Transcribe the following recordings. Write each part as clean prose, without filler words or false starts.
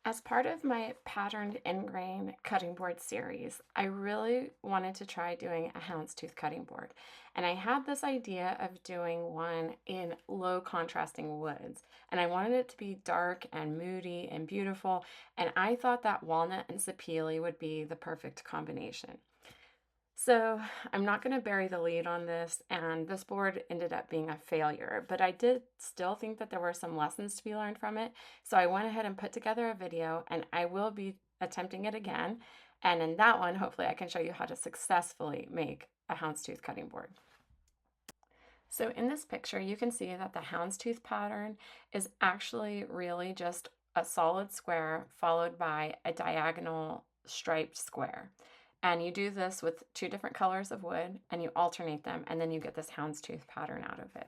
As part of my patterned end-grain cutting board series, I really wanted to try doing a houndstooth cutting board. And I had this idea of doing one in low contrasting woods. And I wanted it to be dark and moody and beautiful. And I thought that walnut and sapele would be the perfect combination. So I'm not going to bury the lead on this, and this board ended up being a failure, but I did still think that there were some lessons to be learned from it. So I went ahead and put together a video, and I will be attempting it again. And in that one, hopefully I can show you how to successfully make a houndstooth cutting board. So in this picture, you can see that the houndstooth pattern is actually really just a solid square followed by a diagonal striped square. And you do this with two different colors of wood and you alternate them, and then you get this houndstooth pattern out of it.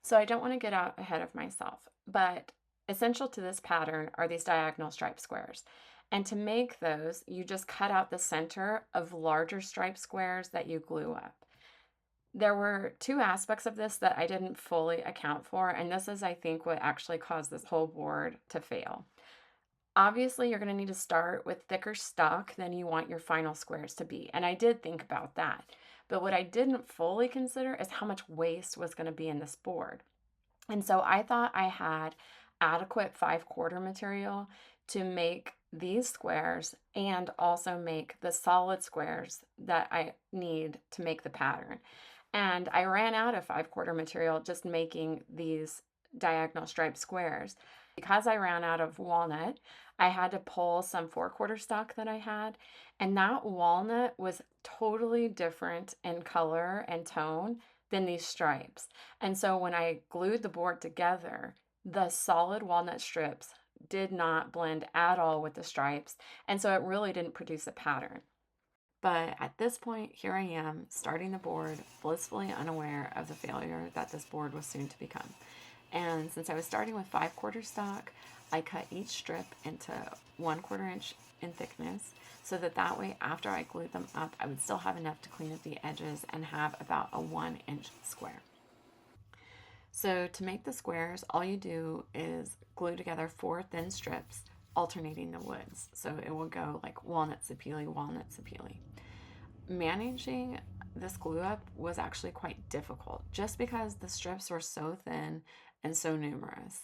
So I don't want to get out ahead of myself, but essential to this pattern are these diagonal stripe squares. And to make those, you just cut out the center of larger stripe squares that you glue up. There were two aspects of this that I didn't fully account for, and this is, I think, what actually caused this whole board to fail. Obviously, you're going to need to start with thicker stock than you want your final squares to be, and I did think about that. But what I didn't fully consider is how much waste was going to be in this board. And so I thought I had adequate 5/4 material to make these squares and also make the solid squares that I need to make the pattern. And I ran out of 5/4 material just making these diagonal striped squares. Because I ran out of walnut, I had to pull some 4/4 stock that I had, and that walnut was totally different in color and tone than these stripes. And so when I glued the board together, the solid walnut strips did not blend at all with the stripes, and so it really didn't produce a pattern. But at this point, here I am, starting the board, blissfully unaware of the failure that this board was soon to become. And since I was starting with 5/4 stock, I cut each strip into 1/4 inch in thickness, so that way, after I glued them up, I would still have enough to clean up the edges and have about a 1-inch square. So to make the squares, all you do is glue together 4 thin strips, alternating the woods. So it will go like walnut sapele, walnut sapele. Managing this glue up was actually quite difficult just because the strips were so thin and so numerous.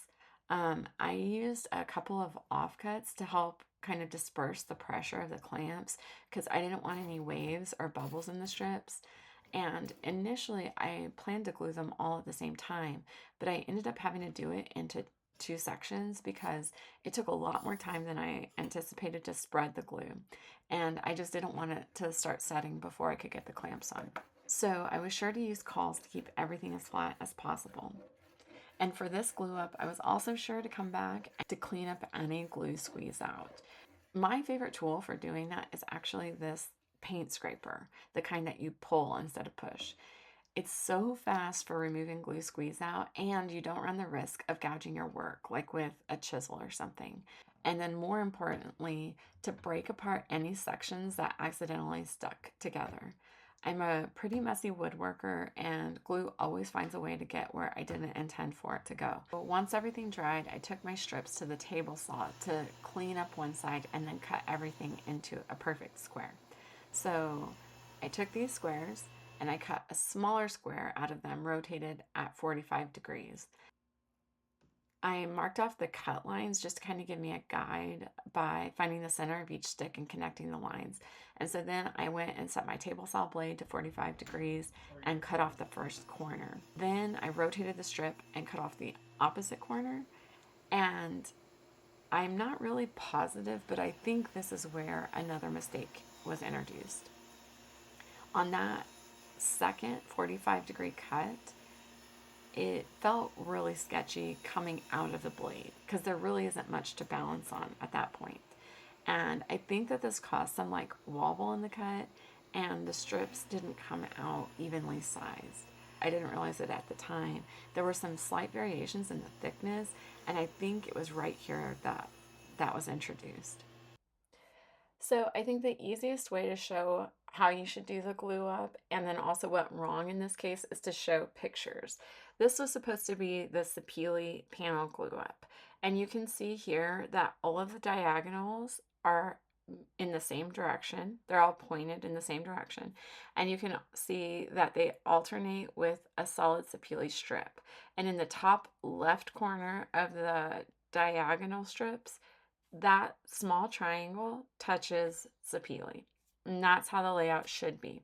I used a couple of offcuts to help kind of disperse the pressure of the clamps because I didn't want any waves or bubbles in the strips. And initially, I planned to glue them all at the same time, but I ended up having to do it into 2 sections because it took a lot more time than I anticipated to spread the glue. And I just didn't want it to start setting before I could get the clamps on. So I was sure to use cauls to keep everything as flat as possible. And for this glue up, I was also sure to come back to clean up any glue squeeze out. My favorite tool for doing that is actually this paint scraper, the kind that you pull instead of push. It's so fast for removing glue squeeze out, and you don't run the risk of gouging your work like with a chisel or something. And then more importantly, to break apart any sections that accidentally stuck together. I'm a pretty messy woodworker, and glue always finds a way to get where I didn't intend for it to go. But once everything dried, I took my strips to the table saw to clean up one side and then cut everything into a perfect square. So I took these squares and I cut a smaller square out of them, rotated at 45 degrees. I marked off the cut lines just to kind of give me a guide by finding the center of each stick and connecting the lines. And so then I went and set my table saw blade to 45 degrees and cut off the first corner. Then I rotated the strip and cut off the opposite corner. And I'm not really positive, but I think this is where another mistake was introduced. On that second 45-degree cut, it felt really sketchy coming out of the blade because there really isn't much to balance on at that point. And I think that this caused some like wobble in the cut, and the strips didn't come out evenly sized. I didn't realize it at the time. There were some slight variations in the thickness, and I think it was right here that was introduced. So I think the easiest way to show how you should do the glue up and then also what went wrong in this case is to show pictures. This was supposed to be the sapele panel glue up. And you can see here that all of the diagonals are in the same direction. They're all pointed in the same direction. And you can see that they alternate with a solid sapele strip. And in the top left corner of the diagonal strips, that small triangle touches sapele. And that's how the layout should be.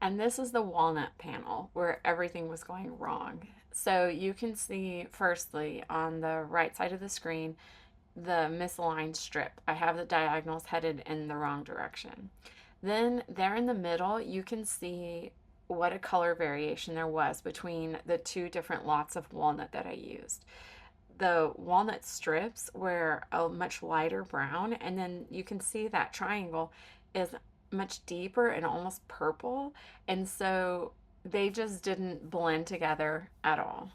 And this is the walnut panel where everything was going wrong. So you can see firstly on the right side of the screen, the misaligned strip. I have the diagonals headed in the wrong direction. Then there in the middle, you can see what a color variation there was between the two different lots of walnut that I used. The walnut strips were a much lighter brown, and then you can see that triangle is much deeper and almost purple, and so they just didn't blend together at all.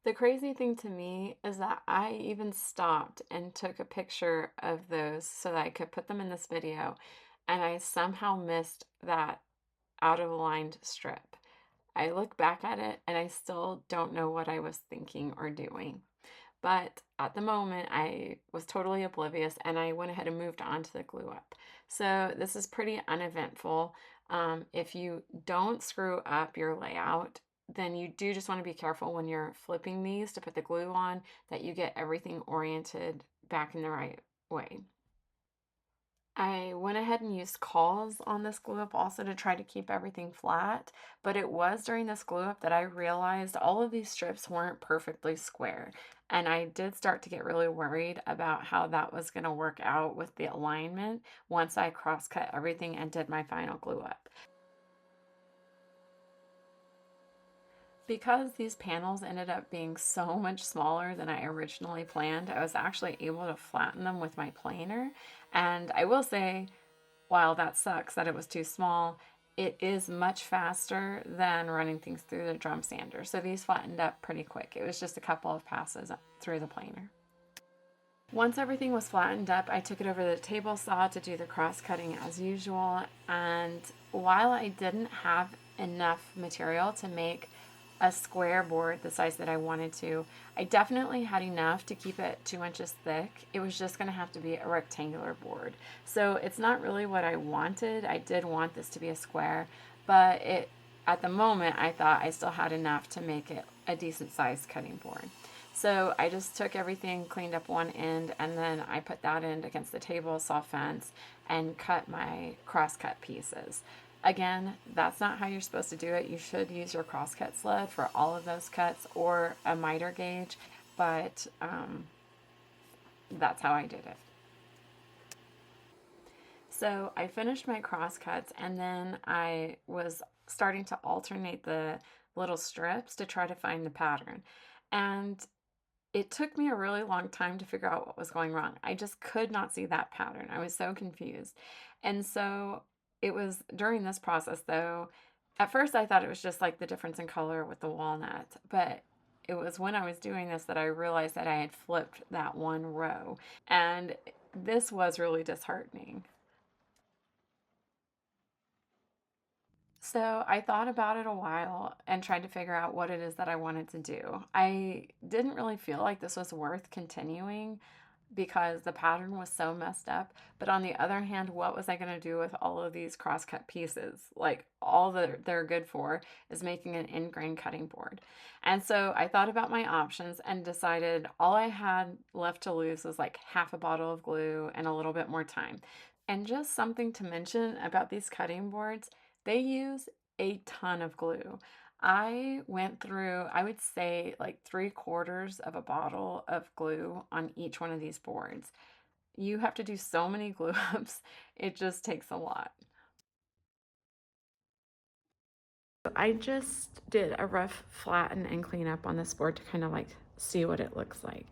The crazy thing to me is that I even stopped and took a picture of those so that I could put them in this video, and I somehow missed that out of aligned strip. I look back at it and I still don't know what I was thinking or doing. But at the moment, I was totally oblivious and I went ahead and moved on to the glue up. So this is pretty uneventful. If you don't screw up your layout, then you do just want to be careful when you're flipping these to put the glue on that you get everything oriented back in the right way. I went ahead and used cawls on this glue up also to try to keep everything flat, but it was during this glue up that I realized all of these strips weren't perfectly square. And I did start to get really worried about how that was going to work out with the alignment once I cross cut everything and did my final glue up. Because these panels ended up being so much smaller than I originally planned, I was actually able to flatten them with my planer. And I will say, while that sucks that it was too small, it is much faster than running things through the drum sander. So these flattened up pretty quick. It was just a couple of passes through the planer. Once everything was flattened up, I took it over the table saw to do the cross cutting as usual. And while I didn't have enough material to make a square board the size that I wanted to, I definitely had enough to keep it 2 inches thick. It was just going to have to be a rectangular board. So it's not really what I wanted. I did want this to be a square, but at the moment I thought I still had enough to make it a decent sized cutting board. So I just took everything, cleaned up one end, and then I put that end against the table saw fence and cut my cross-cut pieces. Again, that's not how you're supposed to do it. You should use your crosscut sled for all of those cuts or a miter gauge, but that's how I did it. So I finished my crosscuts and then I was starting to alternate the little strips to try to find the pattern. And it took me a really long time to figure out what was going wrong. I just could not see that pattern. I was so confused. And so it was during this process, though, at first I thought it was just like the difference in color with the walnut, but it was when I was doing this that I realized that I had flipped that one row, and this was really disheartening. So I thought about it a while and tried to figure out what it is that I wanted to do. I didn't really feel like this was worth continuing because the pattern was so messed up. But on the other hand, what was I going to do with all of these cross-cut pieces? Like, all that they're good for is making an end-grain cutting board. And so I thought about my options and decided all I had left to lose was like half a bottle of glue and a little bit more time. And just something to mention about these cutting boards, they use a ton of glue. I went through, I would say, like 3/4 of a bottle of glue on each one of these boards. You have to do so many glue ups, it just takes a lot. I just did a rough flatten and clean up on this board to kind of like see what it looks like.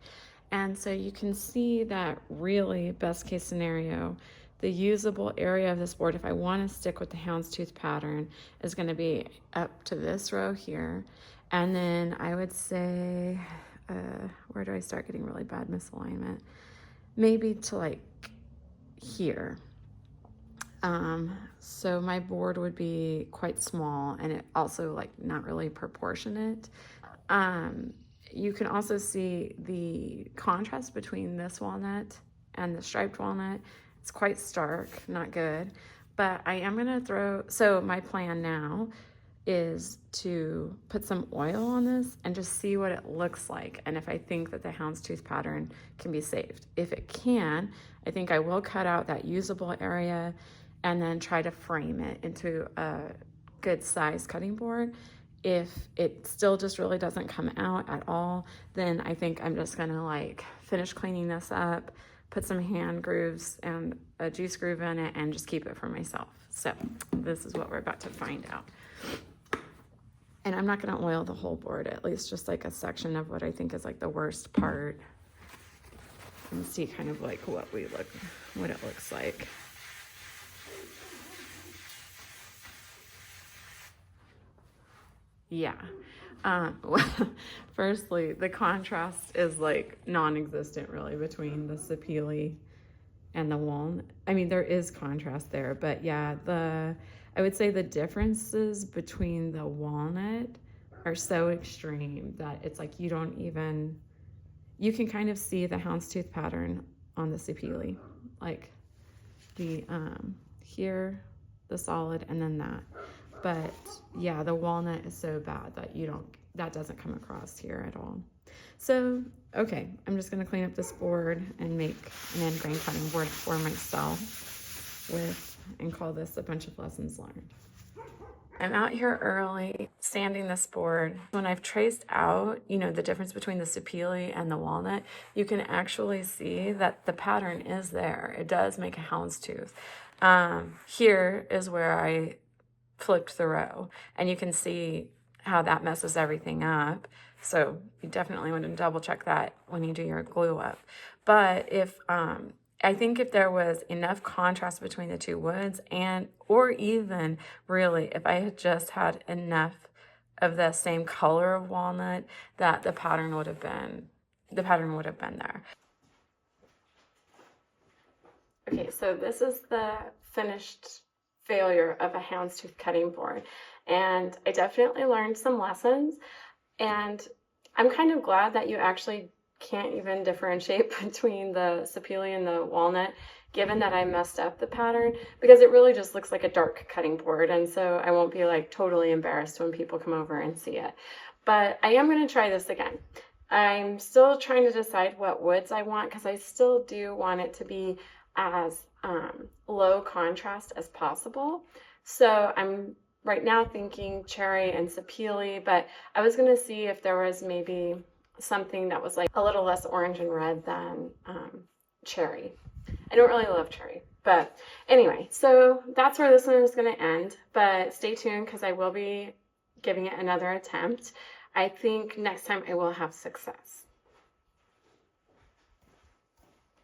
And so you can see that really best case scenario, the usable area of this board, if I want to stick with the houndstooth pattern, is going to be up to this row here. And then I would say, where do I start getting really bad misalignment? Maybe to like here. So my board would be quite small, and it also like not really proportionate. You can also see the contrast between this walnut and the striped walnut. It's quite stark, not good. But I am gonna so my plan now is to put some oil on this and just see what it looks like, and if I think that the houndstooth pattern can be saved. If it can, I think I will cut out that usable area and then try to frame it into a good size cutting board. If it still just really doesn't come out at all, then I think I'm just gonna like finish cleaning this up, put some hand grooves and a juice groove in it, and just keep it for myself. So this is what we're about to find out. And I'm not going to oil the whole board, at least just like a section of what I think is like the worst part, and see kind of like what it looks like. Yeah. Firstly, the contrast is like non-existent really between the sapele and the walnut. I mean, there is contrast there, but yeah, I would say the differences between the walnut are so extreme that it's like you can kind of see the houndstooth pattern on the sapele, like the here, the solid, and then that. But yeah, the walnut is so bad that that doesn't come across here at all. So, okay, I'm just gonna clean up this board and make an end grain cutting board for myself and call this a bunch of lessons learned. I'm out here early sanding this board. When I've traced out, the difference between the sapele and the walnut, you can actually see that the pattern is there. It does make a houndstooth. Here is where I flipped the row, and you can see how that messes everything up. So you definitely want to double check that when you do your glue up. But I think if there was enough contrast between the two woods, or even really if I had just had enough of the same color of walnut, that the pattern would have been there. Okay, so this is the finished failure of a houndstooth cutting board, and I definitely learned some lessons, and I'm kind of glad that you actually can't even differentiate between the sapele and the walnut, given that I messed up the pattern, because it really just looks like a dark cutting board, and so I won't be like totally embarrassed when people come over and see it. But I am going to try this again. I'm still trying to decide what woods I want, because I still do want it to be as low contrast as possible. So I'm right now thinking cherry and sapele, but I was going to see if there was maybe something that was like a little less orange and red than cherry. I don't really love cherry, but anyway, so that's where this one is going to end, but stay tuned because I will be giving it another attempt. I think next time I will have success.